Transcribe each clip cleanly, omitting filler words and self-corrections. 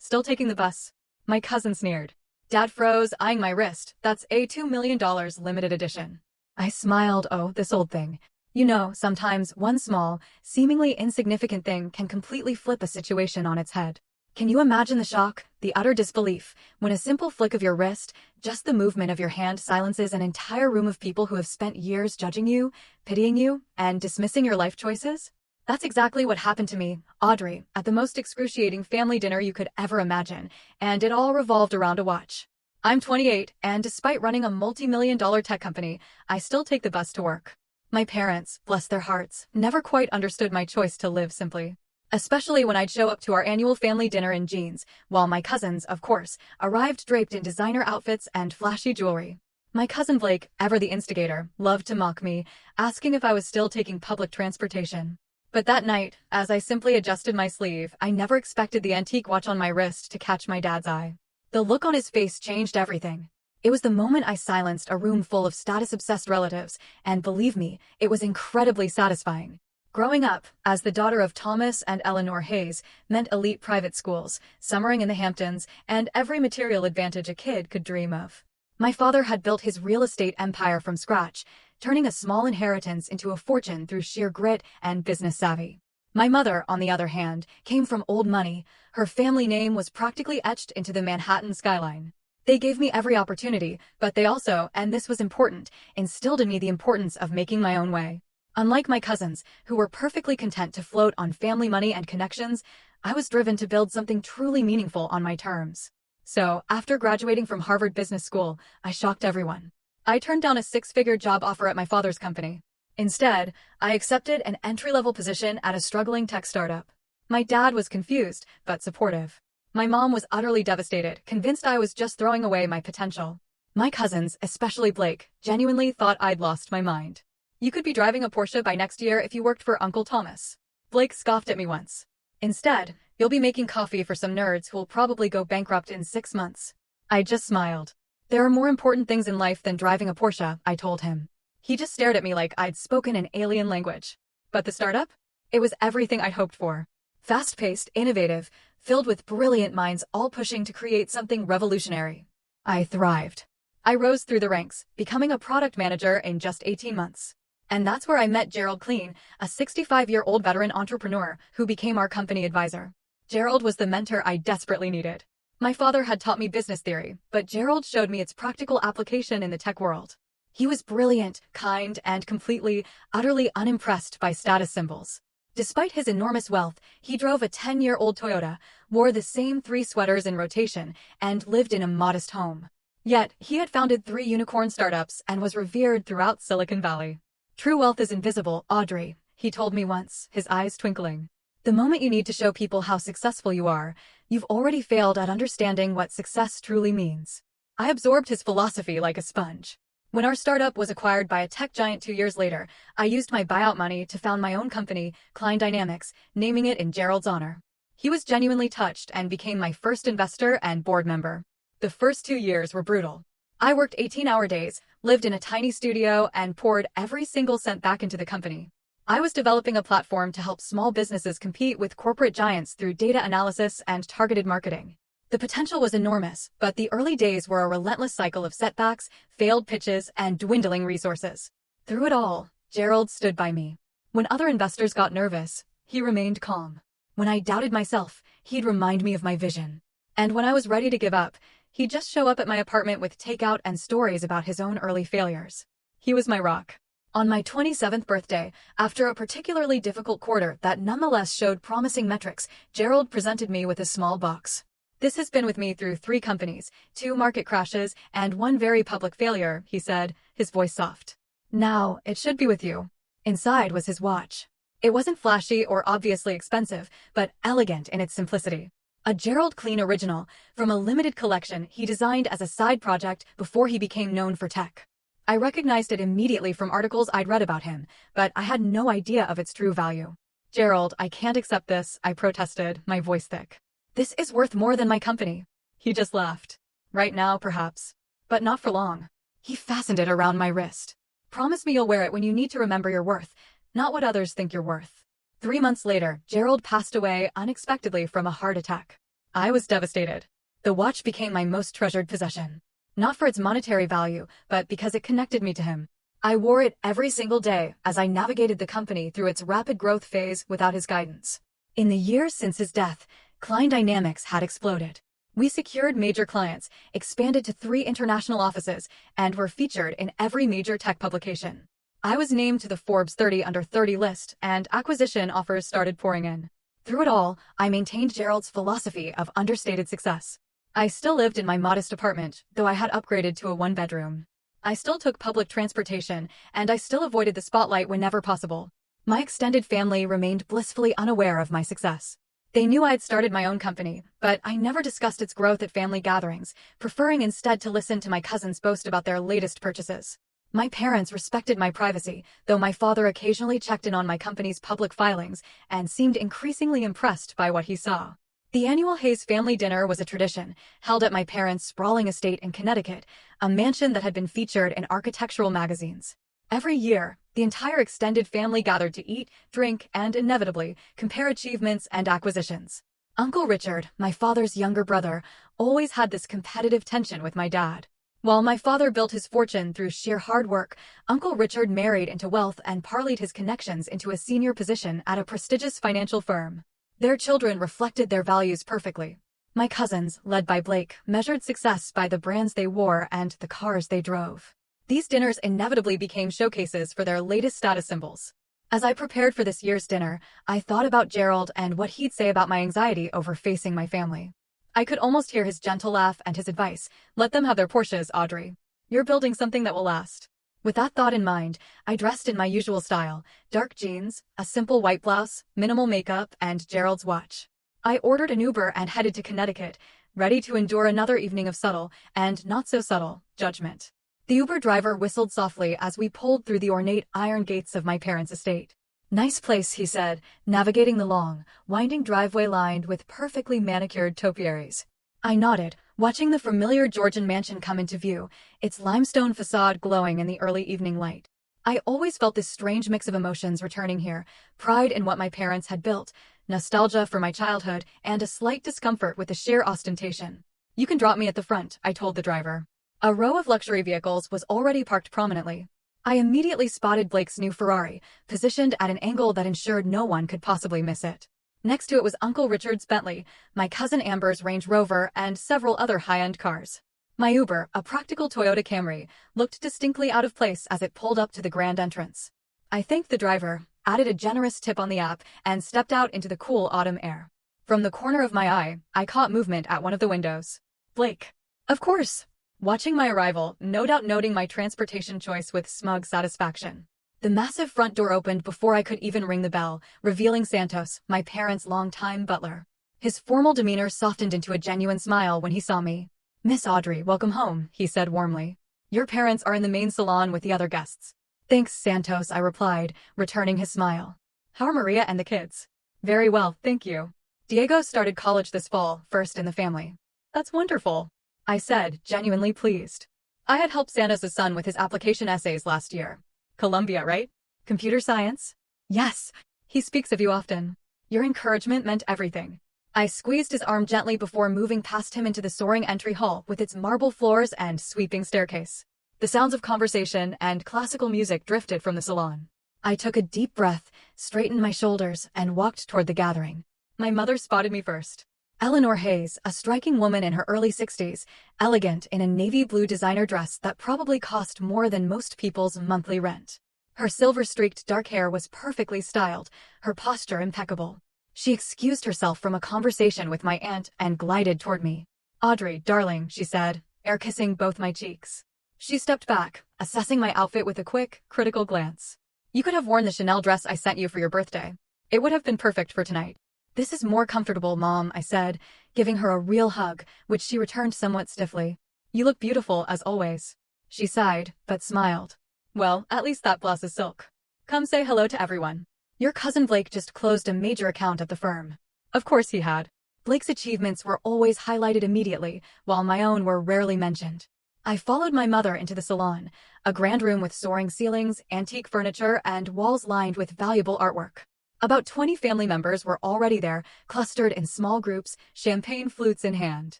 Still taking the bus. My cousin sneered. Dad froze, eyeing my wrist. That's a $2 million limited edition. I smiled. Oh, this old thing. You know, sometimes one small, seemingly insignificant thing can completely flip a situation on its head. Can you imagine the shock, the utter disbelief, when a simple flick of your wrist, just the movement of your hand silences an entire room of people who have spent years judging you, pitying you, and dismissing your life choices? That's exactly what happened to me, Audrey, at the most excruciating family dinner you could ever imagine, and it all revolved around a watch. I'm 28, and despite running a multi-million-dollar tech company, I still take the bus to work. My parents, bless their hearts, never quite understood my choice to live simply. Especially when I'd show up to our annual family dinner in jeans, while my cousins, of course, arrived draped in designer outfits and flashy jewelry. My cousin Blake, ever the instigator, loved to mock me, asking if I was still taking public transportation. But that night, as I simply adjusted my sleeve, I never expected the antique watch on my wrist to catch my dad's eye. The look on his face changed everything. It was the moment I silenced a room full of status-obsessed relatives, and believe me, it was incredibly satisfying. Growing up, as the daughter of Thomas and Eleanor Hayes, meant elite private schools, summering in the Hamptons, and every material advantage a kid could dream of. My father had built his real estate empire from scratch, turning a small inheritance into a fortune through sheer grit and business savvy. My mother, on the other hand, came from old money. Her family name was practically etched into the Manhattan skyline. They gave me every opportunity, but they also, and this was important, instilled in me the importance of making my own way. Unlike my cousins, who were perfectly content to float on family money and connections, I was driven to build something truly meaningful on my terms. So, after graduating from Harvard Business School, I shocked everyone. I turned down a six-figure job offer at my father's company. Instead, I accepted an entry-level position at a struggling tech startup. My dad was confused, but supportive. My mom was utterly devastated, convinced I was just throwing away my potential. My cousins, especially Blake, genuinely thought I'd lost my mind. You could be driving a Porsche by next year if you worked for Uncle Thomas. Blake scoffed at me once. Instead, you'll be making coffee for some nerds who'll probably go bankrupt in 6 months. I just smiled. There are more important things in life than driving a Porsche, I told him. He just stared at me like I'd spoken an alien language. But the startup? It was everything I'd hoped for. Fast-paced, innovative, filled with brilliant minds all pushing to create something revolutionary. I thrived. I rose through the ranks, becoming a product manager in just 18 months. And that's where I met Gerald Clean, a 65-year-old veteran entrepreneur who became our company advisor. Gerald was the mentor I desperately needed. My father had taught me business theory, but Gerald showed me its practical application in the tech world. He was brilliant, kind, and completely, utterly unimpressed by status symbols. Despite his enormous wealth, he drove a 10-year-old Toyota, wore the same 3 sweaters in rotation, and lived in a modest home. Yet, he had founded 3 unicorn startups and was revered throughout Silicon Valley. True wealth is invisible, Audrey, he told me once, his eyes twinkling. The moment you need to show people how successful you are, you've already failed at understanding what success truly means. I absorbed his philosophy like a sponge. When our startup was acquired by a tech giant 2 years later, I used my buyout money to found my own company, Klein Dynamics, naming it in Gerald's honor. He was genuinely touched and became my first investor and board member. The first 2 years were brutal. I worked 18-hour days, lived in a tiny studio, and poured every single cent back into the company. I was developing a platform to help small businesses compete with corporate giants through data analysis and targeted marketing. The potential was enormous, but the early days were a relentless cycle of setbacks, failed pitches, and dwindling resources. Through it all, Gerald stood by me. When other investors got nervous, he remained calm. When I doubted myself, he'd remind me of my vision. And when I was ready to give up, he'd just show up at my apartment with takeout and stories about his own early failures. He was my rock. On my 27th birthday, after a particularly difficult quarter that nonetheless showed promising metrics, Gerald presented me with a small box. This has been with me through 3 companies, 2 market crashes, and 1 very public failure, he said, his voice soft. Now, it should be with you. Inside was his watch. It wasn't flashy or obviously expensive, but elegant in its simplicity. A Gerald Clean original, from a limited collection he designed as a side project before he became known for tech. I recognized it immediately from articles I'd read about him, but I had no idea of its true value. Gerald, I can't accept this, I protested, my voice thick. This is worth more than my company. He just laughed. Right now, perhaps. But not for long. He fastened it around my wrist. Promise me you'll wear it when you need to remember your worth, not what others think you're worth. 3 months later, Gerald passed away unexpectedly from a heart attack. I was devastated. The watch became my most treasured possession. Not for its monetary value, but because it connected me to him. I wore it every single day as I navigated the company through its rapid growth phase without his guidance. In the years since his death, Klein Dynamics had exploded. We secured major clients, expanded to 3 international offices, and were featured in every major tech publication. I was named to the Forbes 30 Under 30 list, and acquisition offers started pouring in. Through it all, I maintained Gerald's philosophy of understated success. I still lived in my modest apartment, though I had upgraded to a 1-bedroom. I still took public transportation, and I still avoided the spotlight whenever possible. My extended family remained blissfully unaware of my success. They knew I'd started my own company, but I never discussed its growth at family gatherings, preferring instead to listen to my cousins boast about their latest purchases. My parents respected my privacy, though my father occasionally checked in on my company's public filings and seemed increasingly impressed by what he saw. The annual Hayes family dinner was a tradition, held at my parents' sprawling estate in Connecticut, a mansion that had been featured in architectural magazines. Every year, the entire extended family gathered to eat, drink, and inevitably, compare achievements and acquisitions. Uncle Richard, my father's younger brother, always had this competitive tension with my dad. While my father built his fortune through sheer hard work, Uncle Richard married into wealth and parlayed his connections into a senior position at a prestigious financial firm. Their children reflected their values perfectly. My cousins, led by Blake, measured success by the brands they wore and the cars they drove. These dinners inevitably became showcases for their latest status symbols. As I prepared for this year's dinner, I thought about Gerald and what he'd say about my anxiety over facing my family. I could almost hear his gentle laugh and his advice, "Let them have their Porsches, Audrey. You're building something that will last." With that thought in mind, I dressed in my usual style, dark jeans, a simple white blouse, minimal makeup, and Gerald's watch. I ordered an Uber and headed to Connecticut, ready to endure another evening of subtle, and not so subtle, judgment. The Uber driver whistled softly as we pulled through the ornate iron gates of my parents' estate. "Nice place," he said, navigating the long, winding driveway lined with perfectly manicured topiaries. I nodded, watching the familiar Georgian mansion come into view, its limestone facade glowing in the early evening light. I always felt this strange mix of emotions returning here, pride in what my parents had built, nostalgia for my childhood, and a slight discomfort with the sheer ostentation. "You can drop me at the front," I told the driver. A row of luxury vehicles was already parked prominently. I immediately spotted Blake's new Ferrari, positioned at an angle that ensured no one could possibly miss it. Next to it was Uncle Richard's Bentley, my cousin Amber's Range Rover, and several other high-end cars. My Uber, a practical Toyota Camry, looked distinctly out of place as it pulled up to the grand entrance. I thanked the driver, added a generous tip on the app, and stepped out into the cool autumn air. From the corner of my eye, I caught movement at one of the windows. Blake. Of course. Watching my arrival, no doubt noting my transportation choice with smug satisfaction. The massive front door opened before I could even ring the bell, revealing Santos, my parents' longtime butler. His formal demeanor softened into a genuine smile when he saw me. "Miss Audrey, welcome home," he said warmly. "Your parents are in the main salon with the other guests." "Thanks, Santos," I replied, returning his smile. "How are Maria and the kids?" "Very well, thank you. Diego started college this fall, first in the family." "That's wonderful," I said, genuinely pleased. I had helped Santos' son with his application essays last year. "Columbia, right? Computer science?" "Yes. He speaks of you often." Your encouragement meant everything. I squeezed his arm gently before moving past him into the soaring entry hall with its marble floors and sweeping staircase. The sounds of conversation and classical music drifted from the salon. I took a deep breath, straightened my shoulders, and walked toward the gathering. My mother spotted me first. Eleanor Hayes, a striking woman in her early 60s, elegant in a navy blue designer dress that probably cost more than most people's monthly rent. Her silver-streaked dark hair was perfectly styled, her posture impeccable. She excused herself from a conversation with my aunt and glided toward me. "Audrey, darling," she said, air-kissing both my cheeks. She stepped back, assessing my outfit with a quick, critical glance. "You could have worn the Chanel dress I sent you for your birthday. It would have been perfect for tonight." "This is more comfortable, Mom," I said, giving her a real hug, which she returned somewhat stiffly. "You look beautiful, as always." She sighed, but smiled. "Well, at least that blouse is silk. Come say hello to everyone. Your cousin Blake just closed a major account at the firm." Of course he had. Blake's achievements were always highlighted immediately, while my own were rarely mentioned. I followed my mother into the salon, a grand room with soaring ceilings, antique furniture, and walls lined with valuable artwork. About 20 family members were already there, clustered in small groups, champagne flutes in hand.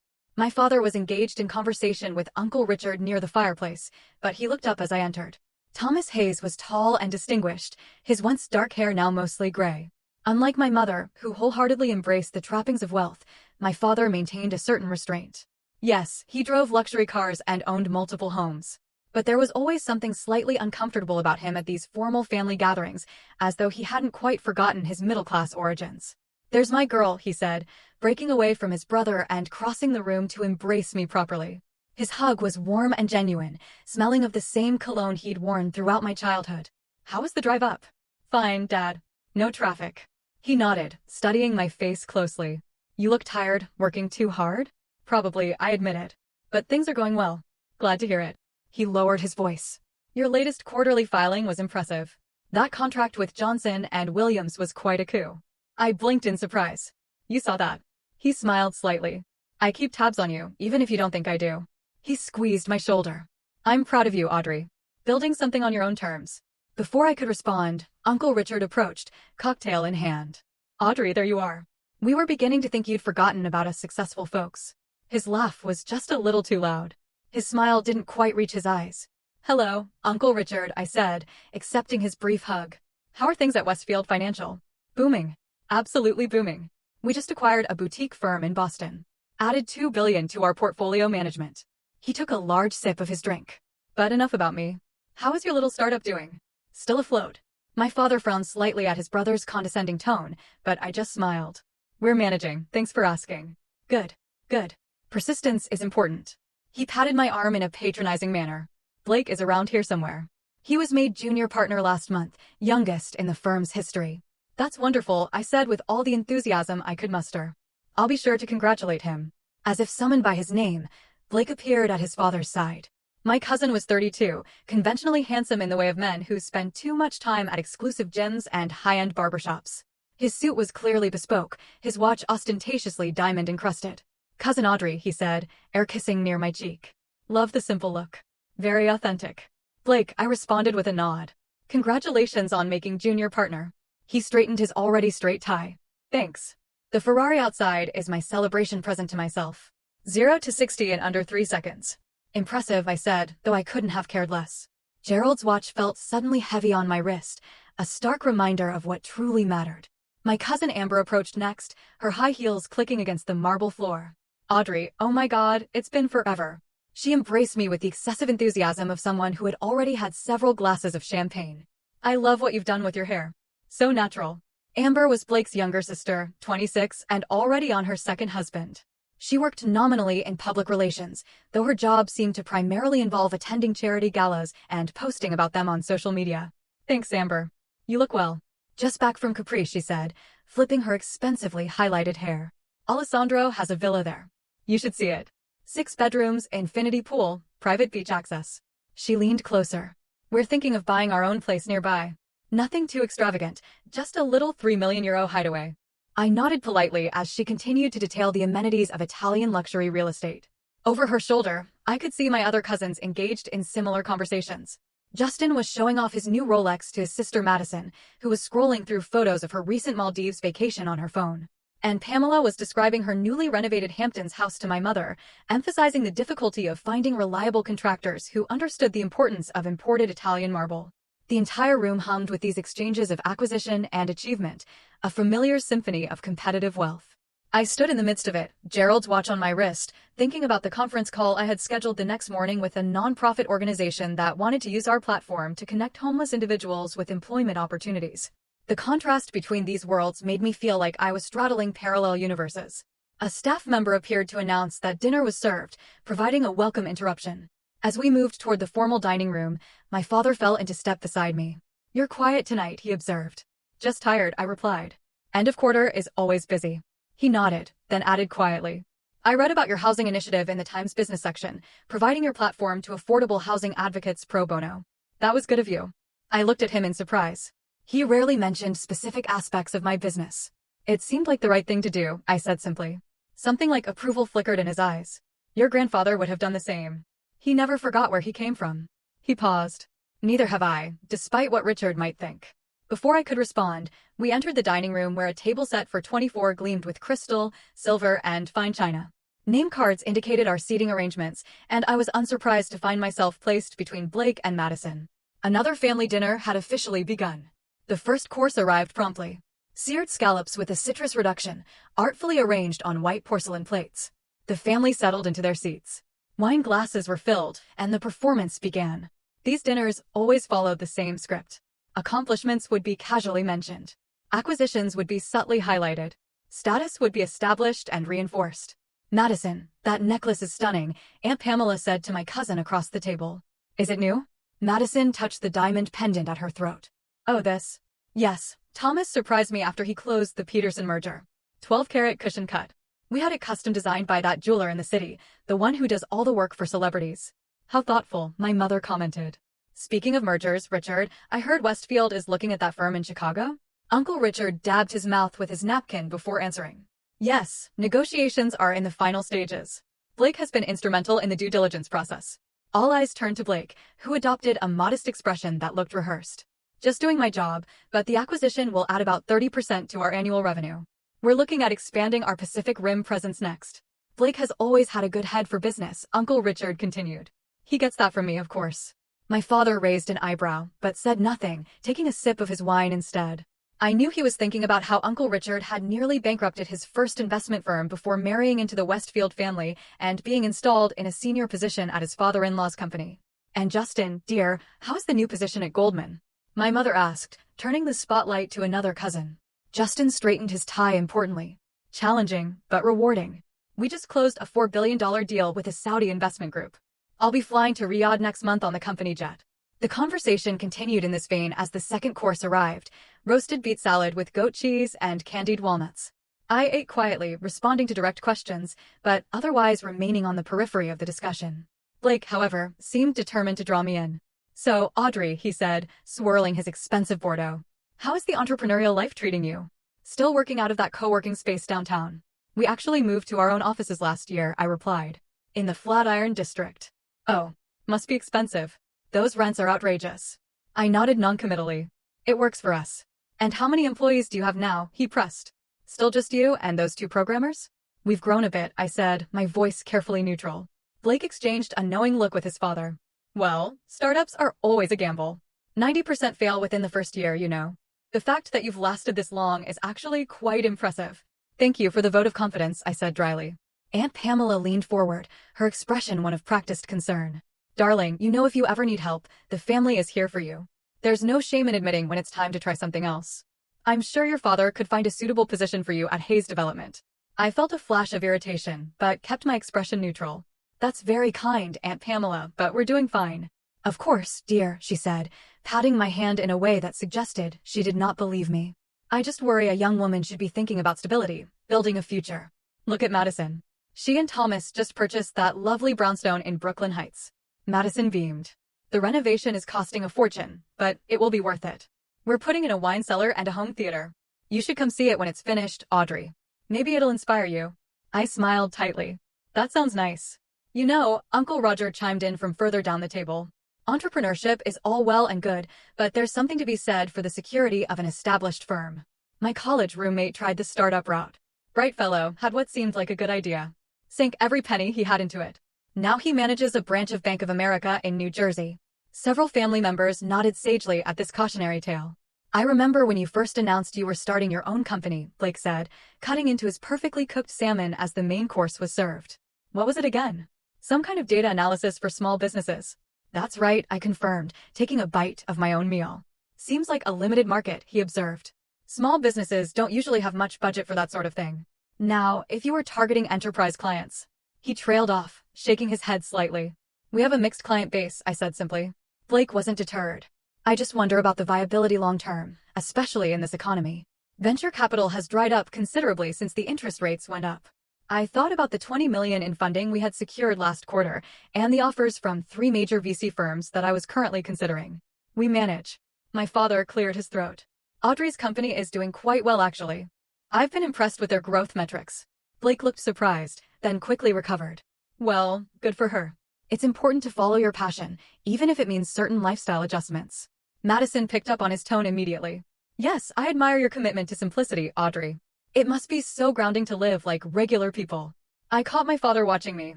My father was engaged in conversation with Uncle Richard near the fireplace, but he looked up as I entered. Thomas Hayes was tall and distinguished, his once dark hair now mostly gray. Unlike my mother, who wholeheartedly embraced the trappings of wealth, my father maintained a certain restraint. Yes, he drove luxury cars and owned multiple homes. But there was always something slightly uncomfortable about him at these formal family gatherings, as though he hadn't quite forgotten his middle-class origins. "There's my girl," he said, breaking away from his brother and crossing the room to embrace me properly. His hug was warm and genuine, smelling of the same cologne he'd worn throughout my childhood. "How was the drive up?" "Fine, Dad. No traffic." He nodded, studying my face closely. "You look tired, working too hard?" "Probably, I admit it. But things are going well." "Glad to hear it." He lowered his voice. "Your latest quarterly filing was impressive. That contract with Johnson and Williams was quite a coup." I blinked in surprise. "You saw that?" He smiled slightly. "I keep tabs on you, even if you don't think I do." He squeezed my shoulder. "I'm proud of you, Audrey. Building something on your own terms." Before I could respond, Uncle Richard approached, cocktail in hand. "Audrey, there you are. We were beginning to think you'd forgotten about us successful folks." His laugh was just a little too loud. His smile didn't quite reach his eyes. "Hello, Uncle Richard," I said, accepting his brief hug. "How are things at Westfield Financial?" "Booming. Absolutely booming. We just acquired a boutique firm in Boston. Added $2 billion to our portfolio management." He took a large sip of his drink. "But enough about me. How is your little startup doing?" "Still afloat." My father frowned slightly at his brother's condescending tone, but I just smiled. "We're managing, thanks for asking." "Good, good. Persistence is important." He patted my arm in a patronizing manner. "Blake is around here somewhere. He was made junior partner last month, youngest in the firm's history." "That's wonderful," I said with all the enthusiasm I could muster. "I'll be sure to congratulate him." As if summoned by his name, Blake appeared at his father's side. My cousin was 32, conventionally handsome in the way of men who spend too much time at exclusive gyms and high-end barbershops. His suit was clearly bespoke, his watch ostentatiously diamond-encrusted. "Cousin Audrey," he said, air-kissing near my cheek. "Love the simple look. Very authentic." "Blake," I responded with a nod. "Congratulations on making junior partner." He straightened his already straight tie. "Thanks. The Ferrari outside is my celebration present to myself. 0 to 60 in under 3 seconds. "Impressive," I said, though I couldn't have cared less. Gerald's watch felt suddenly heavy on my wrist, a stark reminder of what truly mattered. My cousin Amber approached next, her high heels clicking against the marble floor. "Audrey, oh my God, it's been forever." She embraced me with the excessive enthusiasm of someone who had already had several glasses of champagne. "I love what you've done with your hair. So natural." Amber was Blake's younger sister, 26, and already on her second husband. She worked nominally in public relations, though her job seemed to primarily involve attending charity galas and posting about them on social media. "Thanks, Amber. You look well." "Just back from Capri," she said, flipping her expensively highlighted hair. "Alessandro has a villa there. You should see it. 6 bedrooms, infinity pool, private beach access." She leaned closer. "We're thinking of buying our own place nearby. Nothing too extravagant, just a little €3 million hideaway." I nodded politely as she continued to detail the amenities of Italian luxury real estate. Over her shoulder, I could see my other cousins engaged in similar conversations. Justin was showing off his new Rolex to his sister Madison, who was scrolling through photos of her recent Maldives vacation on her phone. And Pamela was describing her newly renovated Hamptons house to my mother, emphasizing the difficulty of finding reliable contractors who understood the importance of imported Italian marble. The entire room hummed with these exchanges of acquisition and achievement, a familiar symphony of competitive wealth. I stood in the midst of it, Gerald's watch on my wrist, thinking about the conference call I had scheduled the next morning with a nonprofit organization that wanted to use our platform to connect homeless individuals with employment opportunities. The contrast between these worlds made me feel like I was straddling parallel universes. A staff member appeared to announce that dinner was served, providing a welcome interruption. As we moved toward the formal dining room, my father fell into step beside me. "You're quiet tonight," he observed. "Just tired," I replied. "End of quarter is always busy." He nodded, then added quietly, "I read about your housing initiative in the Times business section, providing your platform to affordable housing advocates pro bono. That was good of you." I looked at him in surprise. He rarely mentioned specific aspects of my business. "It seemed like the right thing to do," I said simply. Something like approval flickered in his eyes. "Your grandfather would have done the same. He never forgot where he came from." He paused. "Neither have I, despite what Richard might think." Before I could respond, we entered the dining room where a table set for 24 gleamed with crystal, silver, and fine china. Name cards indicated our seating arrangements, and I was unsurprised to find myself placed between Blake and Madison. Another family dinner had officially begun. The first course arrived promptly. Seared scallops with a citrus reduction, artfully arranged on white porcelain plates. The family settled into their seats. Wine glasses were filled, and the performance began. These dinners always followed the same script. Accomplishments would be casually mentioned. Acquisitions would be subtly highlighted. Status would be established and reinforced. "Madison, that necklace is stunning," Aunt Pamela said to my cousin across the table. "Is it new?" Madison touched the diamond pendant at her throat. "Oh, this?" "Yes. Thomas surprised me after he closed the Peterson merger. 12-carat cushion cut. We had it custom designed by that jeweler in the city, the one who does all the work for celebrities." "How thoughtful," my mother commented. "Speaking of mergers, Richard, I heard Westfield is looking at that firm in Chicago?" Uncle Richard dabbed his mouth with his napkin before answering. "Yes, negotiations are in the final stages. Blake has been instrumental in the due diligence process." All eyes turned to Blake, who adopted a modest expression that looked rehearsed. "Just doing my job, but the acquisition will add about 30% to our annual revenue. We're looking at expanding our Pacific Rim presence next." "Blake has always had a good head for business," Uncle Richard continued. "He gets that from me, of course." My father raised an eyebrow, but said nothing, taking a sip of his wine instead. I knew he was thinking about how Uncle Richard had nearly bankrupted his first investment firm before marrying into the Westfield family and being installed in a senior position at his father-in-law's company. "And Justin, dear, how's the new position at Goldman?" my mother asked, turning the spotlight to another cousin. Justin straightened his tie importantly. "Challenging, but rewarding. We just closed a $4 billion deal with a Saudi investment group. I'll be flying to Riyadh next month on the company jet." The conversation continued in this vein as the second course arrived, roasted beet salad with goat cheese and candied walnuts. I ate quietly, responding to direct questions, but otherwise remaining on the periphery of the discussion. Blake, however, seemed determined to draw me in. "So, Audrey," he said, swirling his expensive Bordeaux, "how is the entrepreneurial life treating you?" "Still working out of that co-working space downtown. We actually moved to our own offices last year," I replied. "In the Flatiron District." "Oh, must be expensive. Those rents are outrageous." I nodded noncommittally. "It works for us." "And how many employees do you have now?" he pressed. "Still just you and those two programmers?" "We've grown a bit," I said, my voice carefully neutral. Blake exchanged a knowing look with his father. "Well, startups are always a gamble. 90% fail within the first year, you know. The fact that you've lasted this long is actually quite impressive." "Thank you for the vote of confidence," I said dryly. Aunt Pamela leaned forward, her expression one of practiced concern. "Darling, you know if you ever need help, the family is here for you. There's no shame in admitting when it's time to try something else. I'm sure your father could find a suitable position for you at Hayes Development." I felt a flash of irritation, but kept my expression neutral. "That's very kind, Aunt Pamela, but we're doing fine." "Of course, dear," she said, patting my hand in a way that suggested she did not believe me. "I just worry a young woman should be thinking about stability, building a future. Look at Madison. She and Thomas just purchased that lovely brownstone in Brooklyn Heights." Madison beamed. "The renovation is costing a fortune, but it will be worth it. We're putting in a wine cellar and a home theater. You should come see it when it's finished, Audrey. Maybe it'll inspire you." I smiled tightly. "That sounds nice." "You know," Uncle Roger chimed in from further down the table, "entrepreneurship is all well and good, but there's something to be said for the security of an established firm." My college roommate tried the startup route. Bright fellow, had what seemed like a good idea. Sank every penny he had into it. Now he manages a branch of Bank of America in New Jersey. Several family members nodded sagely at this cautionary tale. "I remember when you first announced you were starting your own company," Blake said, cutting into his perfectly cooked salmon as the main course was served. "What was it again?" "Some kind of data analysis for small businesses." "That's right," I confirmed, taking a bite of my own meal. "Seems like a limited market," he observed. "Small businesses don't usually have much budget for that sort of thing. Now, if you were targeting enterprise clients." He trailed off, shaking his head slightly. "We have a mixed client base," I said simply. Blake wasn't deterred. "I just wonder about the viability long term, especially in this economy. Venture capital has dried up considerably since the interest rates went up." I thought about the $20 million in funding we had secured last quarter and the offers from 3 major VC firms that I was currently considering. "We manage." My father cleared his throat. "Audrey's company is doing quite well, actually. I've been impressed with their growth metrics." Blake looked surprised, then quickly recovered. "Well, good for her. It's important to follow your passion, even if it means certain lifestyle adjustments." Madison picked up on his tone immediately. Yes, I admire your commitment to simplicity, Audrey. It must be so grounding to live like regular people. I caught my father watching me,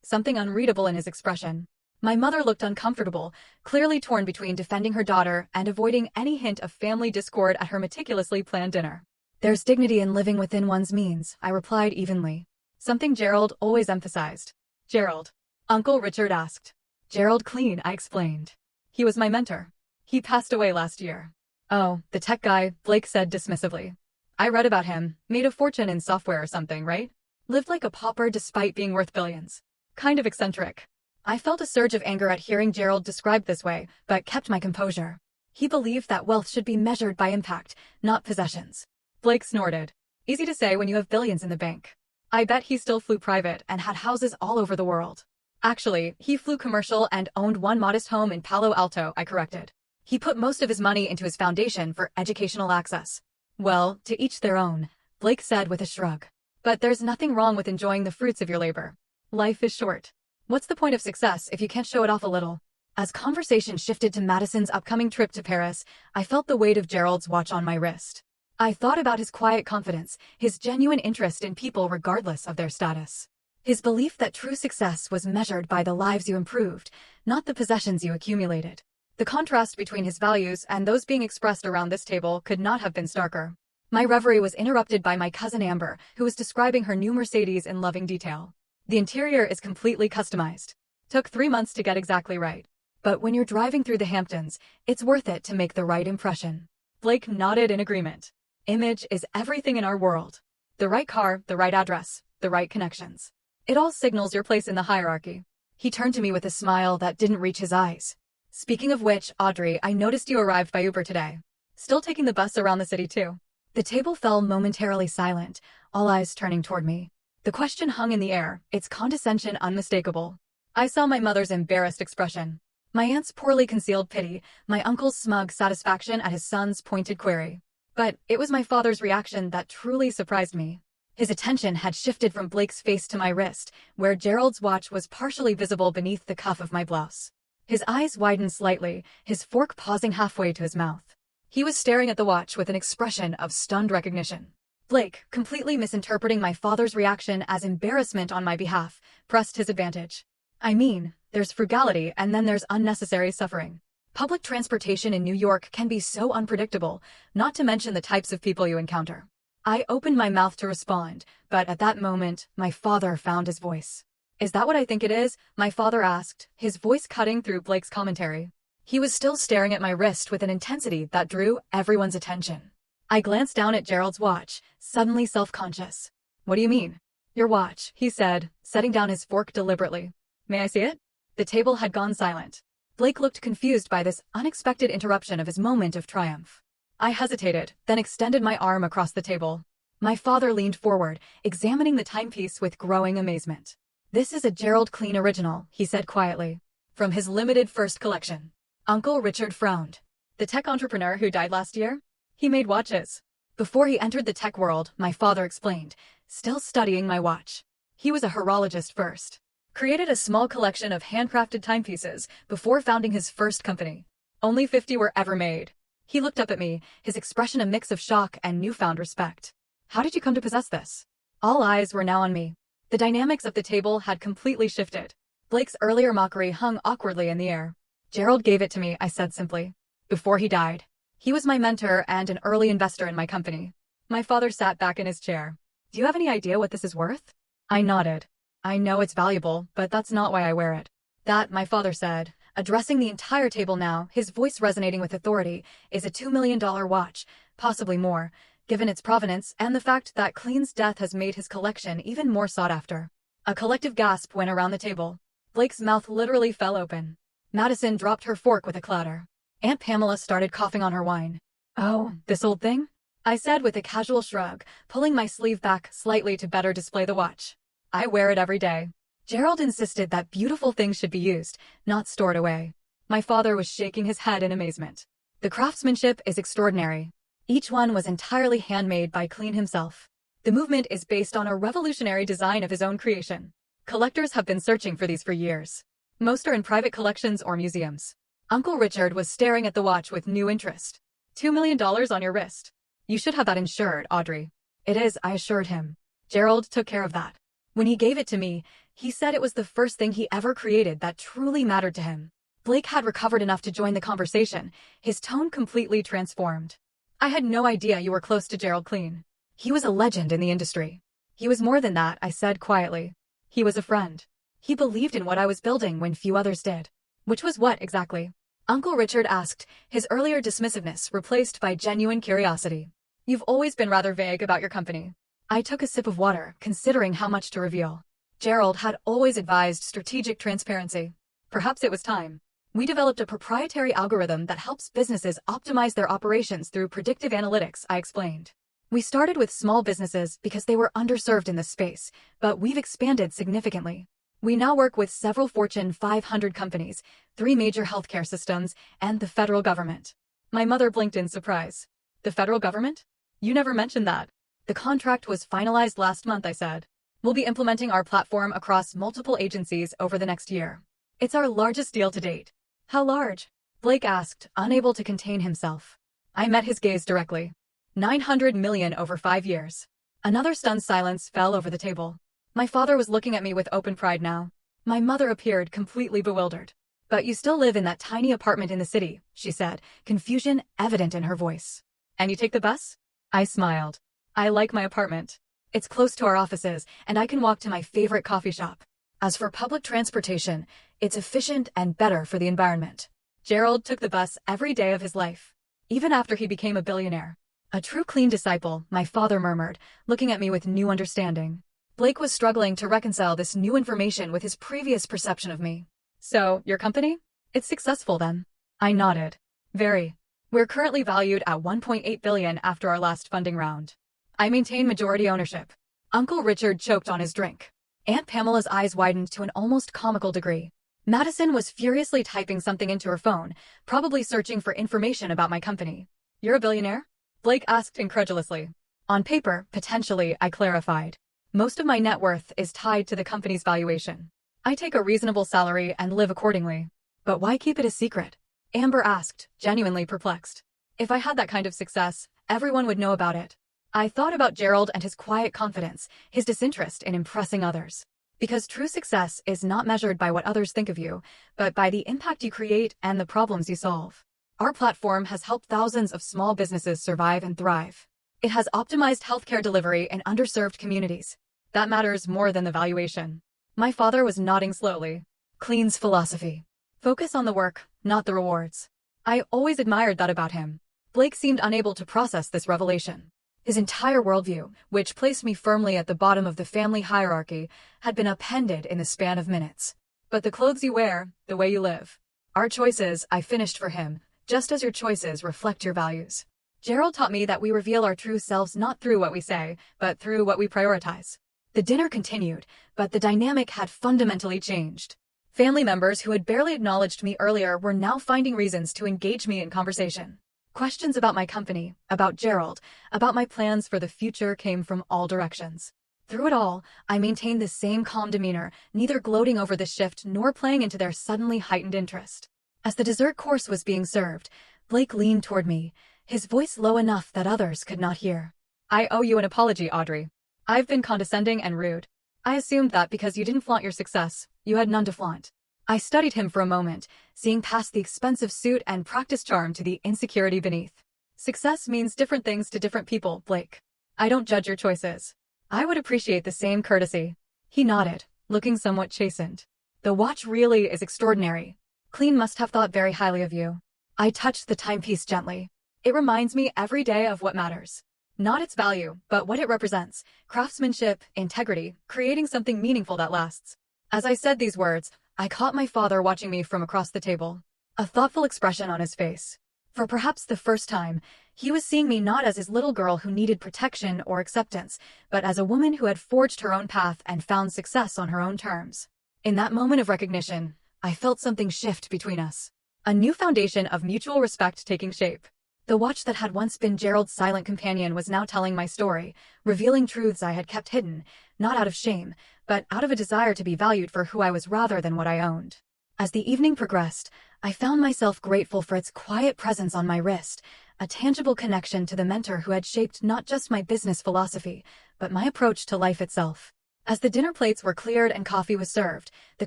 something unreadable in his expression. My mother looked uncomfortable, clearly torn between defending her daughter and avoiding any hint of family discord at her meticulously planned dinner. There's dignity in living within one's means, I replied evenly. Something Gerald always emphasized. Gerald? Uncle Richard asked. Gerald Clean, I explained. He was my mentor. He passed away last year. Oh, the tech guy, Blake said dismissively. I read about him, made a fortune in software or something, right? Lived like a pauper despite being worth billions. Kind of eccentric. I felt a surge of anger at hearing Gerald described this way, but kept my composure. He believed that wealth should be measured by impact, not possessions. Blake snorted. Easy to say when you have billions in the bank. I bet he still flew private and had houses all over the world. Actually, he flew commercial and owned one modest home in Palo Alto, I corrected. He put most of his money into his foundation for educational access. Well, to each their own, Blake said with a shrug. But there's nothing wrong with enjoying the fruits of your labor. Life is short. What's the point of success if you can't show it off a little? As conversation shifted to Madison's upcoming trip to Paris, I felt the weight of Gerald's watch on my wrist. I thought about his quiet confidence, his genuine interest in people regardless of their status. His belief that true success was measured by the lives you improved, not the possessions you accumulated. The contrast between his values and those being expressed around this table could not have been starker. My reverie was interrupted by my cousin Amber, who was describing her new Mercedes in loving detail. The interior is completely customized. Took 3 months to get exactly right. But when you're driving through the Hamptons, it's worth it to make the right impression. Blake nodded in agreement. Image is everything in our world. The right car, the right address, the right connections. It all signals your place in the hierarchy. He turned to me with a smile that didn't reach his eyes. Speaking of which, Audrey, I noticed you arrived by Uber today. Still taking the bus around the city too. The table fell momentarily silent, all eyes turning toward me. The question hung in the air, its condescension unmistakable. I saw my mother's embarrassed expression. My aunt's poorly concealed pity, my uncle's smug satisfaction at his son's pointed query. But it was my father's reaction that truly surprised me. His attention had shifted from Blake's face to my wrist, where Gerald's watch was partially visible beneath the cuff of my blouse. His eyes widened slightly, his fork pausing halfway to his mouth. He was staring at the watch with an expression of stunned recognition. Blake, completely misinterpreting my father's reaction as embarrassment on my behalf, pressed his advantage. I mean, there's frugality and then there's unnecessary suffering. Public transportation in New York can be so unpredictable, not to mention the types of people you encounter. I opened my mouth to respond, but at that moment, my father found his voice. Is that what I think it is? My father asked, his voice cutting through Blake's commentary. He was still staring at my wrist with an intensity that drew everyone's attention. I glanced down at Gerald's watch, suddenly self-conscious. What do you mean? Your watch, he said, setting down his fork deliberately. May I see it? The table had gone silent. Blake looked confused by this unexpected interruption of his moment of triumph. I hesitated, then extended my arm across the table. My father leaned forward, examining the timepiece with growing amazement. This is a Gerald Clean original, he said quietly. From his limited first collection. Uncle Richard frowned. The tech entrepreneur who died last year? He made watches. Before he entered the tech world, my father explained, still studying my watch. He was a horologist first. Created a small collection of handcrafted timepieces before founding his first company. Only 50 were ever made. He looked up at me, his expression a mix of shock and newfound respect. How did you come to possess this? All eyes were now on me. The dynamics of the table had completely shifted. Blake's earlier mockery hung awkwardly in the air. Gerald gave it to me, I said simply. Before he died. He was my mentor and an early investor in my company. My father sat back in his chair. Do you have any idea what this is worth? I nodded. I know it's valuable, but that's not why I wear it. That, my father said, addressing the entire table now, his voice resonating with authority, is a $2 million watch, possibly more, given its provenance and the fact that Clean's death has made his collection even more sought after. A collective gasp went around the table. Blake's mouth literally fell open. Madison dropped her fork with a clatter. Aunt Pamela started coughing on her wine. Oh, this old thing? I said with a casual shrug, pulling my sleeve back slightly to better display the watch. I wear it every day. Gerald insisted that beautiful things should be used, not stored away. My father was shaking his head in amazement. The craftsmanship is extraordinary. Each one was entirely handmade by Clean himself. The movement is based on a revolutionary design of his own creation. Collectors have been searching for these for years. Most are in private collections or museums. Uncle Richard was staring at the watch with new interest. $2 million on your wrist. You should have that insured, Audrey. It is, I assured him. Gerald took care of that. When he gave it to me, he said it was the first thing he ever created that truly mattered to him. Blake had recovered enough to join the conversation, his tone completely transformed. I had no idea you were close to Gerald Clean. He was a legend in the industry. He was more than that, I said quietly. He was a friend. He believed in what I was building when few others did. Which was what, exactly? Uncle Richard asked, his earlier dismissiveness replaced by genuine curiosity. You've always been rather vague about your company. I took a sip of water, considering how much to reveal. Gerald had always advised strategic transparency. Perhaps it was time. We developed a proprietary algorithm that helps businesses optimize their operations through predictive analytics, I explained. We started with small businesses because they were underserved in this space, but we've expanded significantly. We now work with several Fortune 500 companies, 3 major healthcare systems, and the federal government. My mother blinked in surprise. The federal government? You never mentioned that. The contract was finalized last month, I said. We'll be implementing our platform across multiple agencies over the next year. It's our largest deal to date. How large? Blake asked, unable to contain himself. I met his gaze directly. 900 million over 5 years. Another stunned silence fell over the table. My father was looking at me with open pride now. My mother appeared completely bewildered. But you still live in that tiny apartment in the city, she said, confusion evident in her voice. And you take the bus? I smiled. I like my apartment. It's close to our offices, and I can walk to my favorite coffee shop. As for public transportation, it's efficient and better for the environment. Gerald took the bus every day of his life, even after he became a billionaire. A true clean disciple, my father murmured, looking at me with new understanding. Blake was struggling to reconcile this new information with his previous perception of me. So, your company? It's successful then? I nodded. Very. We're currently valued at $1.8 billion after our last funding round. I maintain majority ownership. Uncle Richard choked on his drink. Aunt Pamela's eyes widened to an almost comical degree. Madison was furiously typing something into her phone, probably searching for information about my company. You're a billionaire? Blake asked incredulously. On paper, potentially, I clarified. Most of my net worth is tied to the company's valuation. I take a reasonable salary and live accordingly. But why keep it a secret? Amber asked, genuinely perplexed. If I had that kind of success, everyone would know about it. I thought about Gerald and his quiet confidence, his disinterest in impressing others. Because true success is not measured by what others think of you, but by the impact you create and the problems you solve. Our platform has helped thousands of small businesses survive and thrive. It has optimized healthcare delivery in underserved communities. That matters more than the valuation. My father was nodding slowly. Clean's philosophy. Focus on the work, not the rewards. I always admired that about him. Blake seemed unable to process this revelation. His entire worldview, which placed me firmly at the bottom of the family hierarchy, had been upended in the span of minutes. But the clothes you wear, the way you live. Our choices, I finished for him, just as your choices reflect your values. Gerald taught me that we reveal our true selves not through what we say, but through what we prioritize. The dinner continued, but the dynamic had fundamentally changed. Family members who had barely acknowledged me earlier were now finding reasons to engage me in conversation. Questions about my company, about Gerald, about my plans for the future came from all directions. Through it all, I maintained the same calm demeanor, neither gloating over the shift nor playing into their suddenly heightened interest. As the dessert course was being served, Blake leaned toward me, his voice low enough that others could not hear. I owe you an apology, Audrey. I've been condescending and rude. I assumed that because you didn't flaunt your success, you had none to flaunt. I studied him for a moment, seeing past the expensive suit and practice charm to the insecurity beneath. Success means different things to different people, Blake. I don't judge your choices. I would appreciate the same courtesy. He nodded, looking somewhat chastened. The watch really is extraordinary. Clean must have thought very highly of you. I touched the timepiece gently. It reminds me every day of what matters. Not its value, but what it represents. Craftsmanship, integrity, creating something meaningful that lasts. As I said these words, I caught my father watching me from across the table, a thoughtful expression on his face. For perhaps the first time, he was seeing me not as his little girl who needed protection or acceptance, but as a woman who had forged her own path and found success on her own terms. In that moment of recognition, I felt something shift between us. A new foundation of mutual respect taking shape. The watch that had once been Gerald's silent companion was now telling my story, revealing truths I had kept hidden, not out of shame, but out of a desire to be valued for who I was rather than what I owned. As the evening progressed, I found myself grateful for its quiet presence on my wrist, a tangible connection to the mentor who had shaped not just my business philosophy, but my approach to life itself. As the dinner plates were cleared and coffee was served, the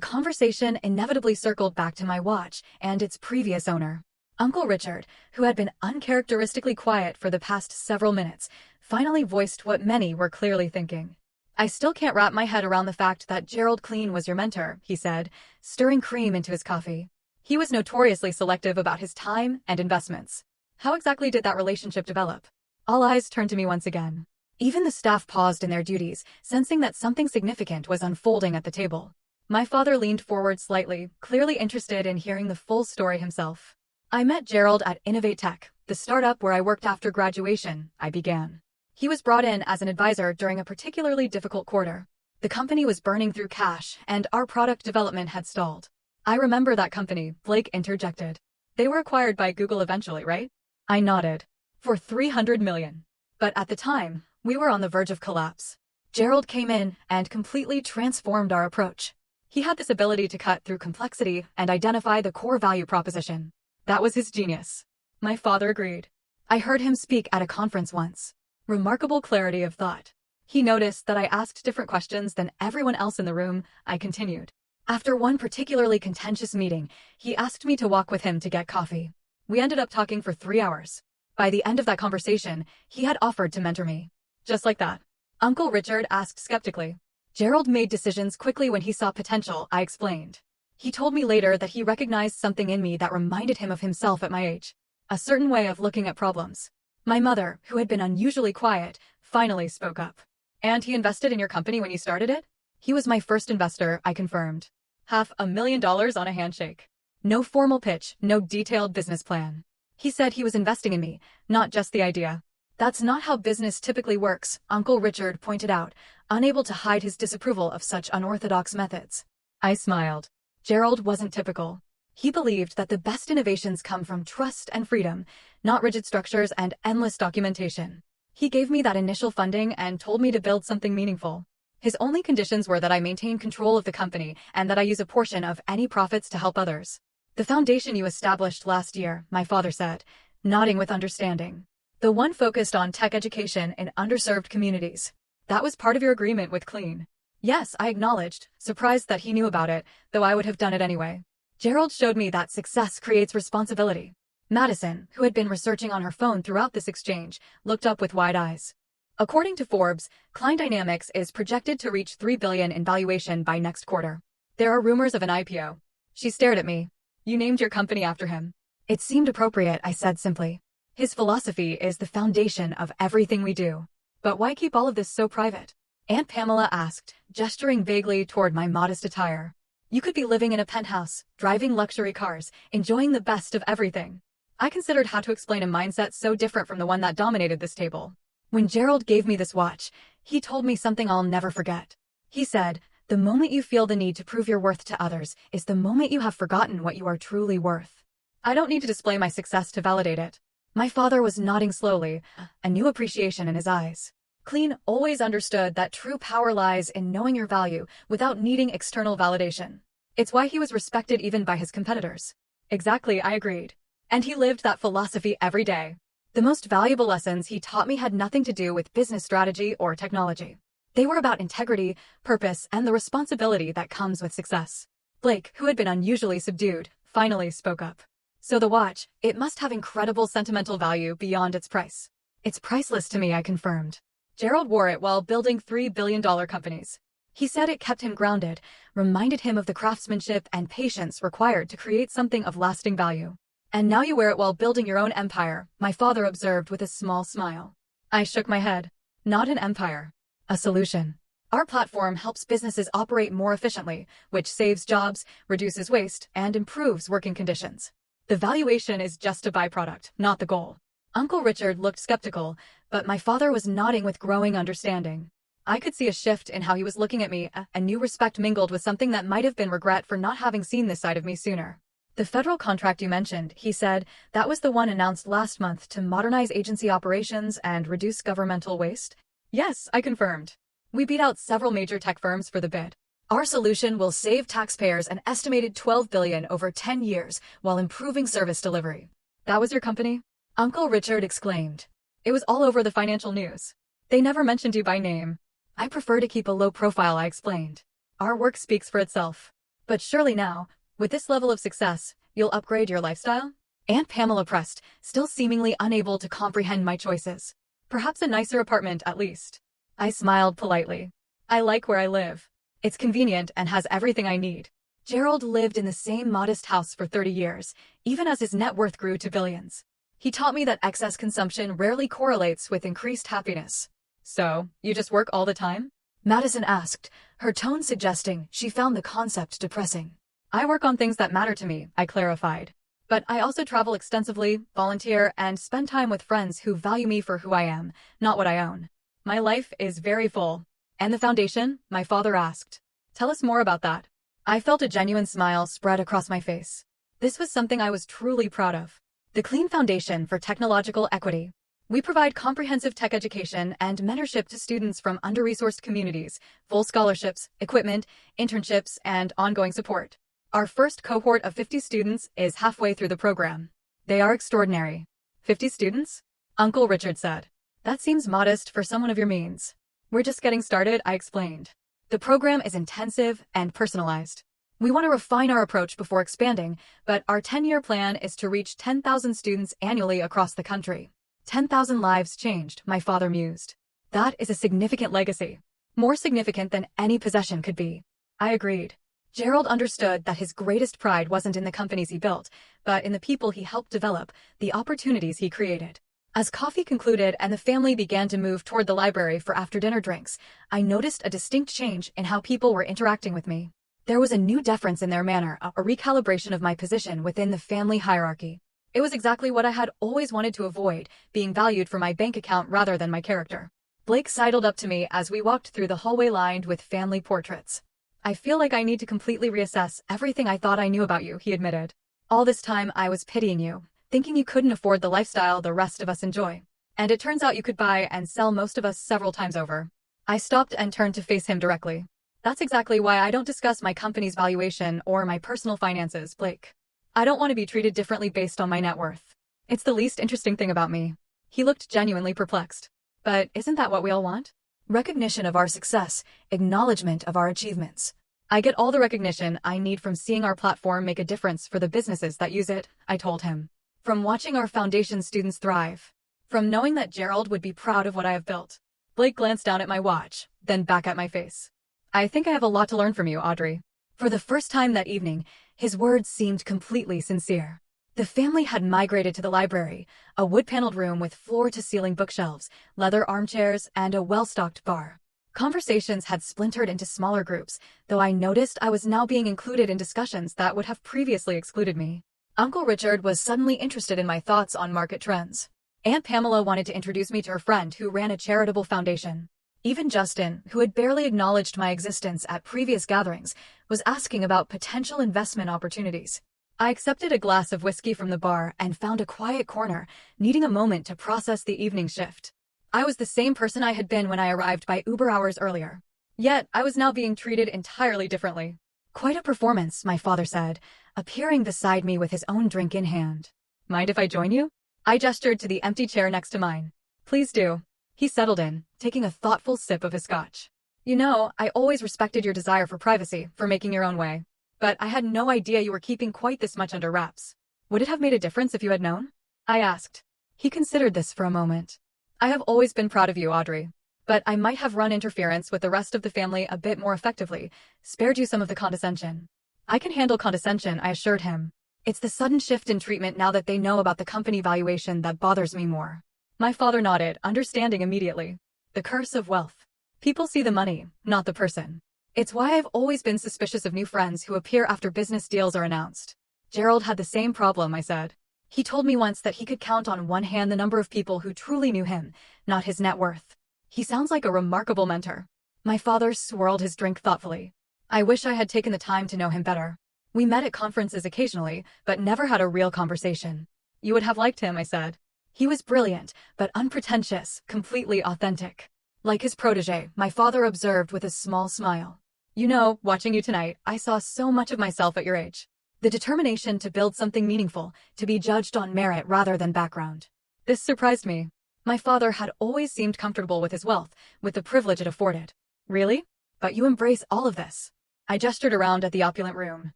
conversation inevitably circled back to my watch and its previous owner. Uncle Richard, who had been uncharacteristically quiet for the past several minutes, finally voiced what many were clearly thinking. "I still can't wrap my head around the fact that Gerald Clean was your mentor," he said, stirring cream into his coffee. "He was notoriously selective about his time and investments. How exactly did that relationship develop?" All eyes turned to me once again. Even the staff paused in their duties, sensing that something significant was unfolding at the table. My father leaned forward slightly, clearly interested in hearing the full story himself. "I met Gerald at Innovate Tech, the startup where I worked after graduation," I began. "He was brought in as an advisor during a particularly difficult quarter. The company was burning through cash, and our product development had stalled." "I remember that company," Blake interjected. "They were acquired by Google eventually, right?" I nodded. "For $300 million. But at the time, we were on the verge of collapse. Gerald came in and completely transformed our approach. He had this ability to cut through complexity and identify the core value proposition. That was his genius." My father agreed. "I heard him speak at a conference once. Remarkable clarity of thought. He noticed that I asked different questions than everyone else in the room," I continued. "After one particularly contentious meeting, he asked me to walk with him to get coffee. We ended up talking for 3 hours. By the end of that conversation, he had offered to mentor me." "Just like that?" Uncle Richard asked skeptically. "Gerald made decisions quickly when he saw potential," I explained. "He told me later that he recognized something in me that reminded him of himself at my age. A certain way of looking at problems." My mother, who had been unusually quiet, finally spoke up. "And he invested in your company when you started it?" "He was my first investor," I confirmed. $500,000 on a handshake. No formal pitch, no detailed business plan. He said he was investing in me, not just the idea. "That's not how business typically works," Uncle Richard pointed out, unable to hide his disapproval of such unorthodox methods. I smiled. Gerald wasn't typical. He believed that the best innovations come from trust and freedom, not rigid structures and endless documentation. He gave me that initial funding and told me to build something meaningful. His only conditions were that I maintain control of the company and that I use a portion of any profits to help others. "The foundation you established last year," my father said, nodding with understanding. "The one focused on tech education in underserved communities. That was part of your agreement with Clean." "Yes," I acknowledged, surprised that he knew about it, though I would have done it anyway. Gerald showed me that success creates responsibility. Madison, who had been researching on her phone throughout this exchange, looked up with wide eyes. "According to Forbes, Klein Dynamics is projected to reach $3 billion in valuation by next quarter. There are rumors of an IPO." She stared at me. "You named your company after him." "It seemed appropriate," I said simply. "His philosophy is the foundation of everything we do." "But why keep all of this so private?" Aunt Pamela asked, gesturing vaguely toward my modest attire. "You could be living in a penthouse, driving luxury cars, enjoying the best of everything." I considered how to explain a mindset so different from the one that dominated this table. When Gerald gave me this watch, he told me something I'll never forget. He said, "The moment you feel the need to prove your worth to others is the moment you have forgotten what you are truly worth." I don't need to display my success to validate it. My father was nodding slowly, a new appreciation in his eyes. Clean always understood that true power lies in knowing your value without needing external validation. It's why he was respected even by his competitors. Exactly, I agreed. And he lived that philosophy every day. The most valuable lessons he taught me had nothing to do with business strategy or technology. They were about integrity, purpose, and the responsibility that comes with success. Blake, who had been unusually subdued, finally spoke up. "So the watch, it must have incredible sentimental value beyond its price." "It's priceless to me," I confirmed. "Gerald wore it while building $3 billion companies. He said it kept him grounded, reminded him of the craftsmanship and patience required to create something of lasting value." "And now you wear it while building your own empire," my father observed with a small smile. I shook my head. "Not an empire. A solution. Our platform helps businesses operate more efficiently, which saves jobs, reduces waste, and improves working conditions. The valuation is just a byproduct, not the goal." Uncle Richard looked skeptical, but my father was nodding with growing understanding. I could see a shift in how he was looking at me, a new respect mingled with something that might have been regret for not having seen this side of me sooner. "The federal contract you mentioned," he said, "that was the one announced last month to modernize agency operations and reduce governmental waste?" "Yes," I confirmed. "We beat out several major tech firms for the bid. Our solution will save taxpayers an estimated $12 billion over 10 years while improving service delivery." "That was your company?" Uncle Richard exclaimed. It was all over the financial news. They never mentioned you by name. I prefer to keep a low profile, I explained. Our work speaks for itself. But surely now, with this level of success, you'll upgrade your lifestyle? Aunt Pamela pressed, still seemingly unable to comprehend my choices. Perhaps a nicer apartment at least. I smiled politely. I like where I live. It's convenient and has everything I need. Gerald lived in the same modest house for 30 years, even as his net worth grew to billions. He taught me that excess consumption rarely correlates with increased happiness. So, you just work all the time? Madison asked, her tone suggesting she found the concept depressing. I work on things that matter to me, I clarified. But I also travel extensively, volunteer, and spend time with friends who value me for who I am, not what I own. My life is very full. And the foundation? My father asked. Tell us more about that. I felt a genuine smile spread across my face. This was something I was truly proud of. The Clean Foundation for Technological Equity. We provide comprehensive tech education and mentorship to students from under-resourced communities, full scholarships, equipment, internships, and ongoing support. Our first cohort of 50 students is halfway through the program. They are extraordinary. 50 students? Uncle Richard said. That seems modest for someone of your means. We're just getting started, I explained. The program is intensive and personalized. We want to refine our approach before expanding, but our 10-year plan is to reach 10,000 students annually across the country. 10,000 lives changed, my father mused. That is a significant legacy. More significant than any possession could be. I agreed. Gerald understood that his greatest pride wasn't in the companies he built, but in the people he helped develop, the opportunities he created. As coffee concluded and the family began to move toward the library for after-dinner drinks, I noticed a distinct change in how people were interacting with me. There was a new deference in their manner, a recalibration of my position within the family hierarchy. It was exactly what I had always wanted to avoid, being valued for my bank account rather than my character. Blake sidled up to me as we walked through the hallway lined with family portraits. I feel like I need to completely reassess everything I thought I knew about you, he admitted. All this time I was pitying you, thinking you couldn't afford the lifestyle the rest of us enjoy. And it turns out you could buy and sell most of us several times over. I stopped and turned to face him directly. That's exactly why I don't discuss my company's valuation or my personal finances, Blake. I don't want to be treated differently based on my net worth. It's the least interesting thing about me. He looked genuinely perplexed. But isn't that what we all want? Recognition of our success, acknowledgement of our achievements. I get all the recognition I need from seeing our platform make a difference for the businesses that use it, I told him. From watching our foundation students thrive. From knowing that Gerald would be proud of what I have built. Blake glanced down at my watch, then back at my face. I think I have a lot to learn from you, Audrey. For the first time that evening, his words seemed completely sincere. The family had migrated to the library, a wood-paneled room with floor-to-ceiling bookshelves, leather armchairs, and a well-stocked bar. Conversations had splintered into smaller groups, though I noticed I was now being included in discussions that would have previously excluded me. Uncle Richard was suddenly interested in my thoughts on market trends. Aunt Pamela wanted to introduce me to her friend who ran a charitable foundation. Even Justin, who had barely acknowledged my existence at previous gatherings, was asking about potential investment opportunities. I accepted a glass of whiskey from the bar and found a quiet corner, needing a moment to process the evening shift. I was the same person I had been when I arrived by Uber hours earlier. Yet, I was now being treated entirely differently. Quite a performance, my father said, appearing beside me with his own drink in hand. Mind if I join you? I gestured to the empty chair next to mine. Please do. He settled in, taking a thoughtful sip of his scotch. You know, I always respected your desire for privacy, for making your own way. But I had no idea you were keeping quite this much under wraps. Would it have made a difference if you had known? I asked. He considered this for a moment. I have always been proud of you, Audrey. But I might have run interference with the rest of the family a bit more effectively, spared you some of the condescension. I can handle condescension, I assured him. It's the sudden shift in treatment now that they know about the company valuation that bothers me more. My father nodded, understanding immediately. The curse of wealth. People see the money, not the person. It's why I've always been suspicious of new friends who appear after business deals are announced. Gerald had the same problem, I said. He told me once that he could count on one hand the number of people who truly knew him, not his net worth. He sounds like a remarkable mentor. My father swirled his drink thoughtfully. I wish I had taken the time to know him better. We met at conferences occasionally, but never had a real conversation. You would have liked him, I said. He was brilliant, but unpretentious, completely authentic. Like his protege, my father observed with a small smile. You know, watching you tonight, I saw so much of myself at your age. The determination to build something meaningful, to be judged on merit rather than background. This surprised me. My father had always seemed comfortable with his wealth, with the privilege it afforded. Really? But you embrace all of this. I gestured around at the opulent room.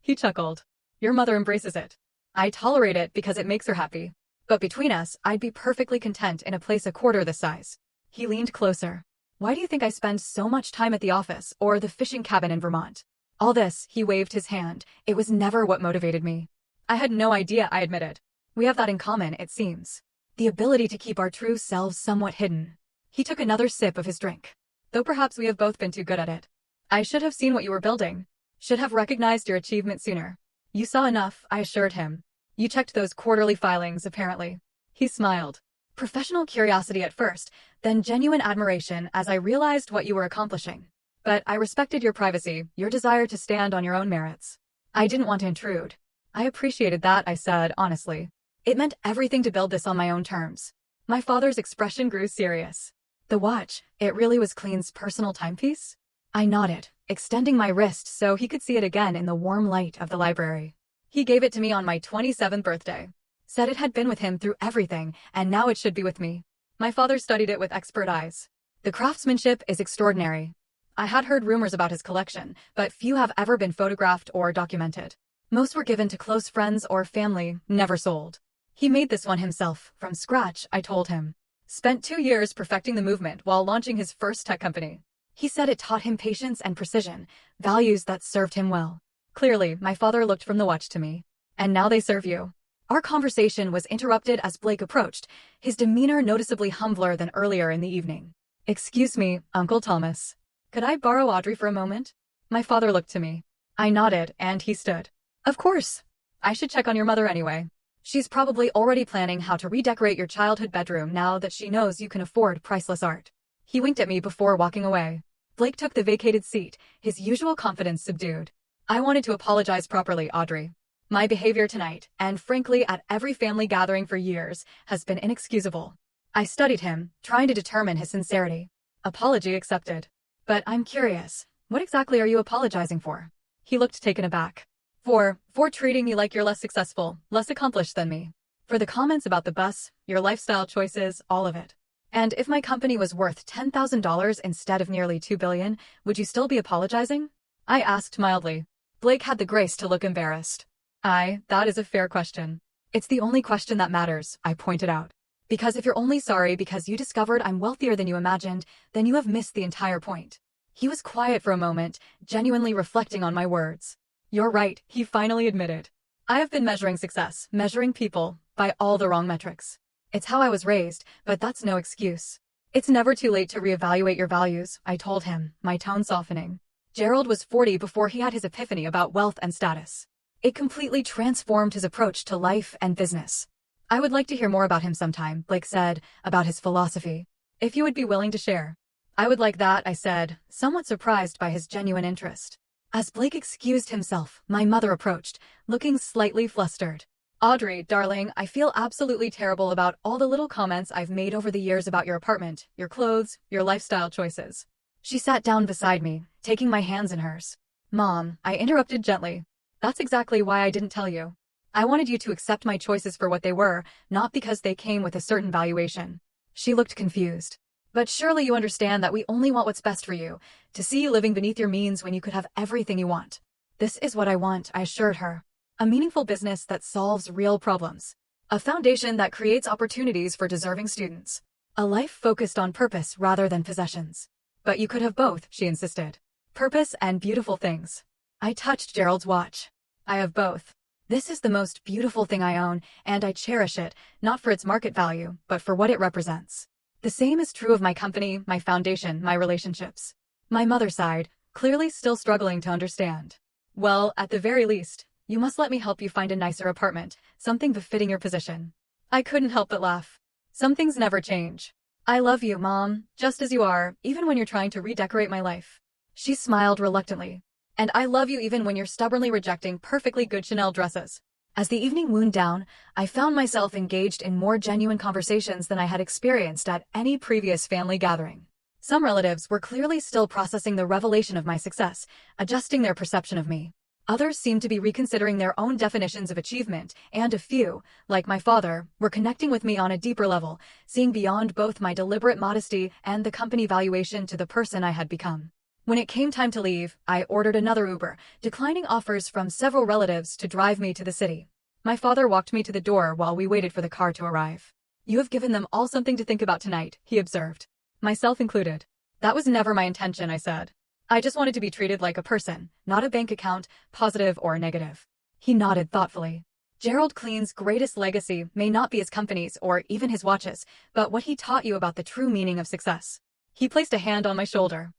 He chuckled. Your mother embraces it. I tolerate it because it makes her happy. But between us, I'd be perfectly content in a place a quarter this size. He leaned closer. Why do you think I spend so much time at the office or the fishing cabin in Vermont? All this, he waved his hand. It was never what motivated me. I had no idea, I admitted. We have that in common, it seems. The ability to keep our true selves somewhat hidden. He took another sip of his drink. Though perhaps we have both been too good at it. I should have seen what you were building. Should have recognized your achievement sooner. You saw enough, I assured him. You checked those quarterly filings, apparently. He smiled. Professional curiosity at first, then genuine admiration as I realized what you were accomplishing. But I respected your privacy, your desire to stand on your own merits. I didn't want to intrude. I appreciated that, I said, honestly. It meant everything to build this on my own terms. My father's expression grew serious. The watch, it really was Clean's personal timepiece? I nodded, extending my wrist so he could see it again in the warm light of the library. He gave it to me on my 27th birthday. Said it had been with him through everything, and now it should be with me. My father studied it with expert eyes. The craftsmanship is extraordinary. I had heard rumors about his collection, but few have ever been photographed or documented. Most were given to close friends or family, never sold. He made this one himself, from scratch, I told him. Spent 2 years perfecting the movement while launching his first tech company. He said it taught him patience and precision, values that served him well. Clearly, my father looked from the watch to me. And now they serve you. Our conversation was interrupted as Blake approached, his demeanor noticeably humbler than earlier in the evening. Excuse me, Uncle Thomas. Could I borrow Audrey for a moment? My father looked to me. I nodded, and he stood. Of course. I should check on your mother anyway. She's probably already planning how to redecorate your childhood bedroom now that she knows you can afford priceless art. He winked at me before walking away. Blake took the vacated seat, his usual confidence subdued. I wanted to apologize properly, Audrey. My behavior tonight, and frankly at every family gathering for years, has been inexcusable. I studied him, trying to determine his sincerity. Apology accepted. But I'm curious, what exactly are you apologizing for? He looked taken aback. For treating me like you're less successful, less accomplished than me. For the comments about the bus, your lifestyle choices, all of it. And if my company was worth $10,000 instead of nearly $2 billion, would you still be apologizing? I asked mildly. Blake had the grace to look embarrassed. That is a fair question. It's the only question that matters, I pointed out. Because if you're only sorry because you discovered I'm wealthier than you imagined, then you have missed the entire point. He was quiet for a moment, genuinely reflecting on my words. You're right, he finally admitted. I have been measuring success, measuring people, by all the wrong metrics. It's how I was raised, but that's no excuse. It's never too late to reevaluate your values, I told him, my tone softening. Gerald was 40 before he had his epiphany about wealth and status. It completely transformed his approach to life and business. I would like to hear more about him sometime, Blake said, about his philosophy. If you would be willing to share. I would like that, I said, somewhat surprised by his genuine interest. As Blake excused himself, my mother approached, looking slightly flustered. Audrey, darling, I feel absolutely terrible about all the little comments I've made over the years about your apartment, your clothes, your lifestyle choices. She sat down beside me, taking my hands in hers. Mom, I interrupted gently. That's exactly why I didn't tell you. I wanted you to accept my choices for what they were, not because they came with a certain valuation. She looked confused. But surely you understand that we only want what's best for you, to see you living beneath your means when you could have everything you want. This is what I want, I assured her. A meaningful business that solves real problems. A foundation that creates opportunities for deserving students. A life focused on purpose rather than possessions. But you could have both, she insisted. Purpose and beautiful things. I touched Gerald's watch. I have both. This is the most beautiful thing I own, and I cherish it, not for its market value, but for what it represents. The same is true of my company, my foundation, my relationships. My mother sighed, clearly still struggling to understand. Well, at the very least, you must let me help you find a nicer apartment, something befitting your position. I couldn't help but laugh. Some things never change. I love you, Mom, just as you are, even when you're trying to redecorate my life. She smiled reluctantly. And I love you even when you're stubbornly rejecting perfectly good Chanel dresses. As the evening wound down, I found myself engaged in more genuine conversations than I had experienced at any previous family gathering. Some relatives were clearly still processing the revelation of my success, adjusting their perception of me. Others seemed to be reconsidering their own definitions of achievement, and a few, like my father, were connecting with me on a deeper level, seeing beyond both my deliberate modesty and the company valuation to the person I had become. When it came time to leave, I ordered another Uber, declining offers from several relatives to drive me to the city. My father walked me to the door while we waited for the car to arrive. "You have given them all something to think about tonight," he observed. Myself included. "That was never my intention," I said. "I just wanted to be treated like a person, not a bank account, positive or negative." He nodded thoughtfully. Gerald Clean's greatest legacy may not be his companies or even his watches, but what he taught you about the true meaning of success. He placed a hand on my shoulder.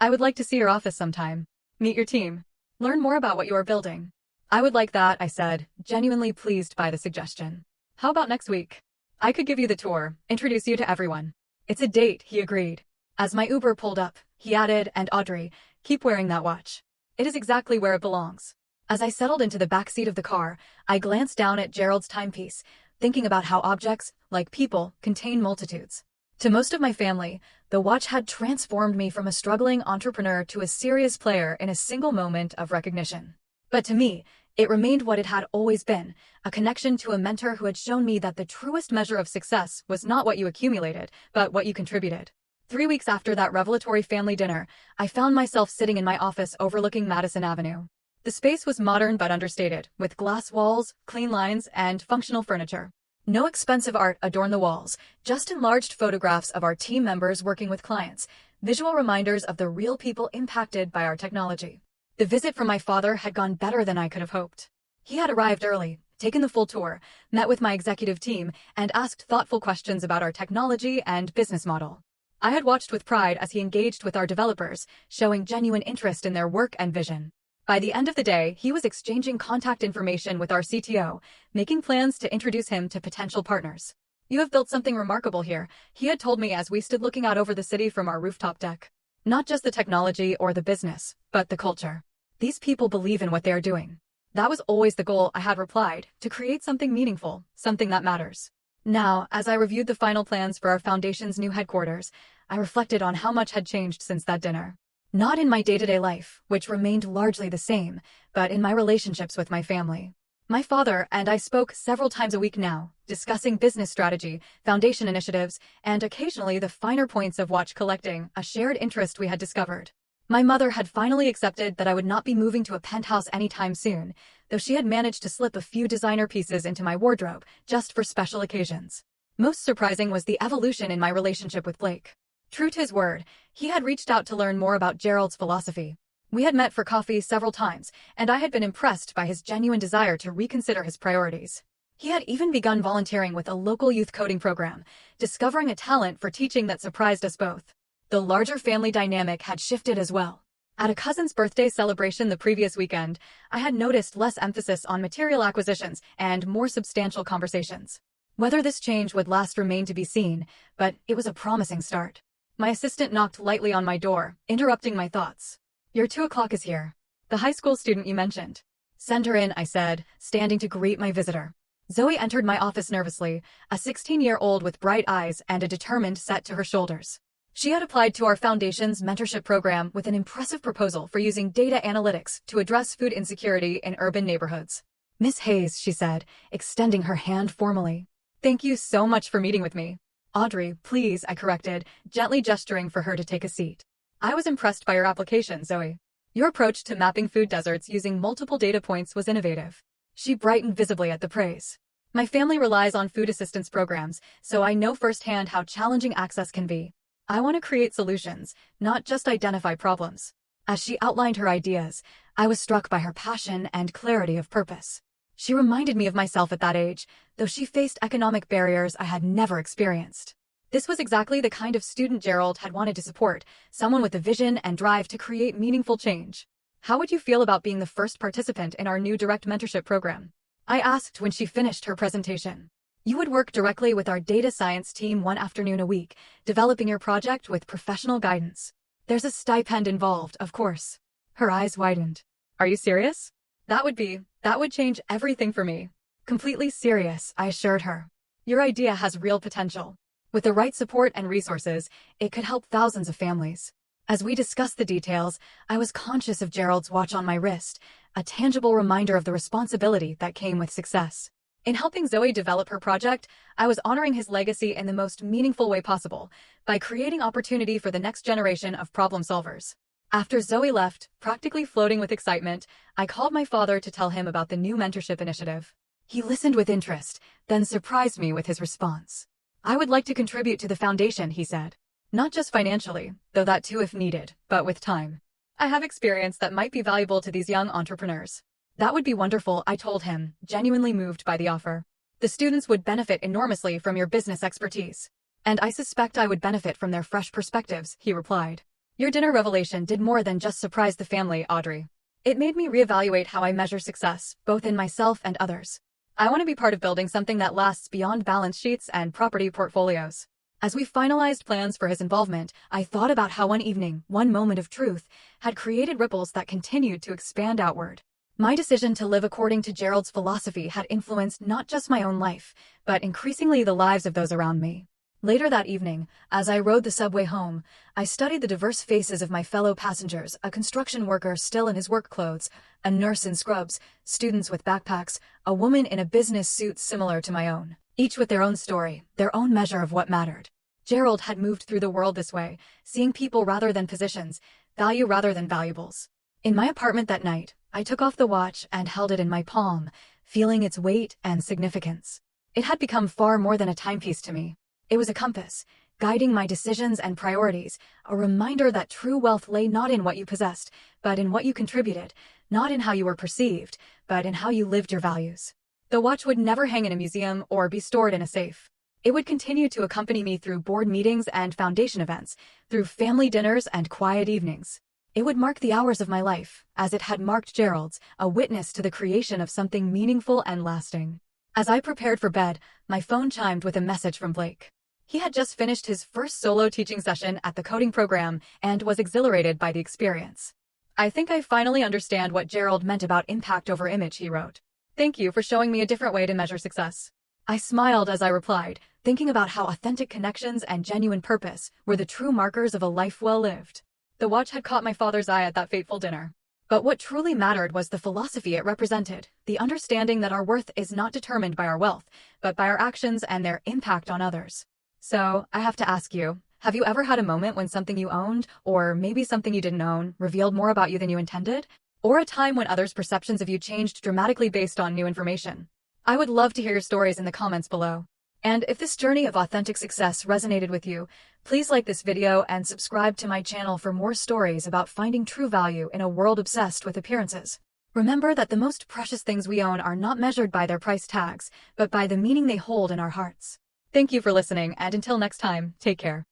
"I would like to see your office sometime. Meet your team. Learn more about what you are building." "I would like that," I said, genuinely pleased by the suggestion. "How about next week? I could give you the tour, introduce you to everyone." "It's a date," he agreed. As my Uber pulled up, he added, "And Audrey, keep wearing that watch. It is exactly where it belongs." As I settled into the back seat of the car, I glanced down at Gerald's timepiece, thinking about how objects, like people, contain multitudes. To most of my family, the watch had transformed me from a struggling entrepreneur to a serious player in a single moment of recognition. But to me, it remained what it had always been, a connection to a mentor who had shown me that the truest measure of success was not what you accumulated, but what you contributed. 3 weeks after that revelatory family dinner, I found myself sitting in my office overlooking Madison Avenue. The space was modern but understated, with glass walls, clean lines, and functional furniture. No expensive art adorned the walls, just enlarged photographs of our team members working with clients, visual reminders of the real people impacted by our technology. The visit from my father had gone better than I could have hoped. He had arrived early, taken the full tour, met with my executive team, and asked thoughtful questions about our technology and business model. I had watched with pride as he engaged with our developers, showing genuine interest in their work and vision. By the end of the day, he was exchanging contact information with our CTO, making plans to introduce him to potential partners. "You have built something remarkable here," he had told me as we stood looking out over the city from our rooftop deck. "Not just the technology or the business, but the culture. These people believe in what they are doing." "That was always the goal," I had replied, "to create something meaningful, something that matters." Now, as I reviewed the final plans for our foundation's new headquarters, I reflected on how much had changed since that dinner. Not in my day-to-day life, which remained largely the same, but in my relationships with my family. My father and I spoke several times a week now, discussing business strategy, foundation initiatives, and occasionally the finer points of watch collecting, a shared interest we had discovered. My mother had finally accepted that I would not be moving to a penthouse anytime soon, though she had managed to slip a few designer pieces into my wardrobe, just for special occasions. Most surprising was the evolution in my relationship with Blake. True to his word, he had reached out to learn more about Gerald's philosophy. We had met for coffee several times, and I had been impressed by his genuine desire to reconsider his priorities. He had even begun volunteering with a local youth coding program, discovering a talent for teaching that surprised us both. The larger family dynamic had shifted as well. At a cousin's birthday celebration the previous weekend, I had noticed less emphasis on material acquisitions and more substantial conversations. Whether this change would last remained to be seen, but it was a promising start. My assistant knocked lightly on my door, interrupting my thoughts. "Your 2 o'clock is here. The high school student you mentioned." "Send her in," I said, standing to greet my visitor. Zoe entered my office nervously, a 16-year-old with bright eyes and a determined set to her shoulders. She had applied to our foundation's mentorship program with an impressive proposal for using data analytics to address food insecurity in urban neighborhoods. "Miss Hayes," she said, extending her hand formally. "Thank you so much for meeting with me." "Audrey, please," I corrected, gently gesturing for her to take a seat. "I was impressed by your application, Zoe. Your approach to mapping food deserts using multiple data points was innovative." She brightened visibly at the praise. "My family relies on food assistance programs, so I know firsthand how challenging access can be. I want to create solutions, not just identify problems." As she outlined her ideas, I was struck by her passion and clarity of purpose. She reminded me of myself at that age, though she faced economic barriers I had never experienced. This was exactly the kind of student Gerald had wanted to support, someone with a vision and drive to create meaningful change. "How would you feel about being the first participant in our new direct mentorship program?" I asked when she finished her presentation. "You would work directly with our data science team 1 afternoon a week, developing your project with professional guidance. There's a stipend involved, of course." Her eyes widened. "Are you serious?" That would change everything for me." "Completely serious," I assured her. "Your idea has real potential. With the right support and resources, it could help thousands of families." As we discussed the details, I was conscious of Gerald's watch on my wrist, a tangible reminder of the responsibility that came with success. In helping Zoe develop her project, I was honoring his legacy in the most meaningful way possible, by creating opportunity for the next generation of problem solvers. After Zoe left, practically floating with excitement, I called my father to tell him about the new mentorship initiative. He listened with interest, then surprised me with his response. "I would like to contribute to the foundation," he said. "Not just financially, though that too if needed, but with time. I have experience that might be valuable to these young entrepreneurs." "That would be wonderful," I told him, genuinely moved by the offer. "The students would benefit enormously from your business expertise. And I suspect I would benefit from their fresh perspectives," he replied. "Your dinner revelation did more than just surprise the family, Audrey. It made me reevaluate how I measure success, both in myself and others. I want to be part of building something that lasts beyond balance sheets and property portfolios." As we finalized plans for his involvement, I thought about how one evening, one moment of truth, had created ripples that continued to expand outward. My decision to live according to Gerald's philosophy had influenced not just my own life, but increasingly the lives of those around me. Later that evening, as I rode the subway home, I studied the diverse faces of my fellow passengers, a construction worker still in his work clothes, a nurse in scrubs, students with backpacks, a woman in a business suit similar to my own, each with their own story, their own measure of what mattered. Gerald had moved through the world this way, seeing people rather than positions, value rather than valuables. In my apartment that night, I took off the watch and held it in my palm, feeling its weight and significance. It had become far more than a timepiece to me. It was a compass, guiding my decisions and priorities, a reminder that true wealth lay not in what you possessed, but in what you contributed, not in how you were perceived, but in how you lived your values. The watch would never hang in a museum or be stored in a safe. It would continue to accompany me through board meetings and foundation events, through family dinners and quiet evenings. It would mark the hours of my life, as it had marked Gerald's, a witness to the creation of something meaningful and lasting. As I prepared for bed, my phone chimed with a message from Blake. He had just finished his first solo teaching session at the coding program and was exhilarated by the experience. "I think I finally understand what Gerald meant about impact over image," he wrote. "Thank you for showing me a different way to measure success." I smiled as I replied, thinking about how authentic connections and genuine purpose were the true markers of a life well lived. The watch had caught my father's eye at that fateful dinner. But what truly mattered was the philosophy it represented, the understanding that our worth is not determined by our wealth, but by our actions and their impact on others. So, I have to ask you, have you ever had a moment when something you owned, or maybe something you didn't own, revealed more about you than you intended? Or a time when others' perceptions of you changed dramatically based on new information? I would love to hear your stories in the comments below. And if this journey of authentic success resonated with you, please like this video and subscribe to my channel for more stories about finding true value in a world obsessed with appearances. Remember that the most precious things we own are not measured by their price tags, but by the meaning they hold in our hearts. Thank you for listening, and until next time, take care.